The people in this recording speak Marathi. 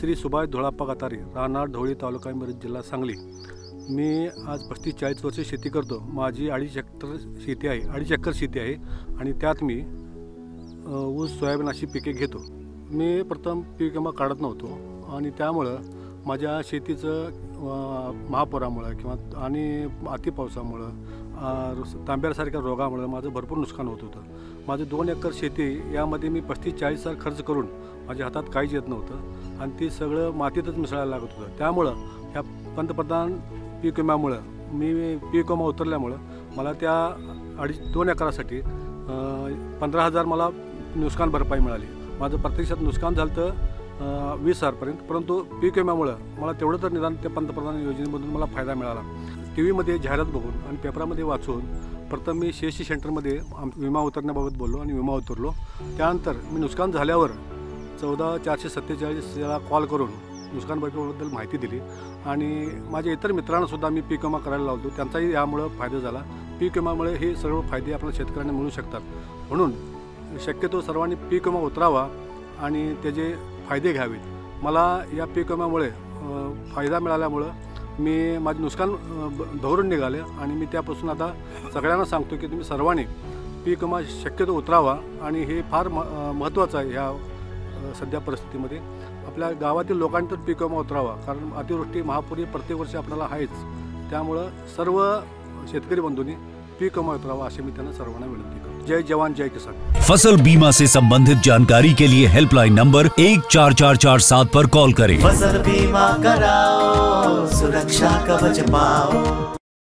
श्री सुभाष धोळाप्पा गातारे, राहणार ढवळी, तालुका मिरज, जिल्हा सांगली। मी आज 35-40 वर्ष शेती करतो। माझी 2.5 एकर शेती आहे, 2.5 एकर शेती आहे आणि त्यात मी ऊस, सोयाबीन अशी पिके घेतो। मी प्रथम पीक विमा काढत नव्हतो आणि त्यामुळं माझ्या शेतीचं महापुरामुळं किंवा आणि अतिपावसामुळं तांब्यासारख्या रोगामुळं माझं भरपूर नुकसान होत होतं। माझं 2 एकर शेती यामध्ये मी 35-40 हजार खर्च करून माझ्या हातात काहीच येत नव्हतं आणि ते सगळं मातीतच मिसळायला लागत होतं। त्यामुळं ह्या पंतप्रधान पीक विम्यामुळं मी पीक विमा उतरल्यामुळं मला त्या 2 एकरासाठी 15,000 मला नुकसान भरपाई मिळाली। माझं प्रत्यक्षात नुकसान झालं तर 20,000पर्यंत, परंतु पीक विम्यामुळं मला तेवढं तर निदान त्या पंतप्रधान योजनेमधून मला फायदा मिळाला। TV मध्ये जाहिरात बघून आणि पेपरामध्ये वाचून प्रथम मी CSC सेंटरमध्ये विमा उतरण्याबाबत बोललो आणि विमा उतरलो। त्यानंतर मी नुकसान झाल्यावर 14,447 याला कॉल करून नुकसान भरपाईबद्दल माहिती दिली आणि माझ्या इतर मित्रांनासुद्धा मी पीक विमा करायला लावतो, त्यांचाही यामुळं फायदा झाला। पीक विम्यामुळे हे सर्व फायदे आपल्या शेतकऱ्यांना मिळू शकतात, म्हणून शक्यतो सर्वांनी पीक विमा उतरावा आणि त्याचे फायदे घ्यावेत। मला या पीक विम्यामुळे फायदा मिळाल्यामुळं मी माझे नुकसान धरून निघाले आणि मी त्यापासून आता सगळ्यांना सांगतो की तुम्ही सर्वांनी पीक विमा शक्यतो उतरावा आणि हे फार महत्त्वाचं आहे। ह्या सध्या परिस्थितीमध्ये आपल्या गावातील लोकांनी तर पीक विमा उतरावा, कारण अतिवृष्टी, महापूर प्रत्येक वर्षी आपल्याला आहेच। त्यामुळं सर्व शेतकरी बंधूंनी पीक विमा उतरावा अशी मी त्यांना सर्वांना विनंती करतो। जय जवान जय किसान। फसल बीमा से संबंधित जानकारी के लिए हेल्पलाइन नंबर 14447 पर कॉल करें। फसल बीमा कराओ, सुरक्षा कवच पाओ।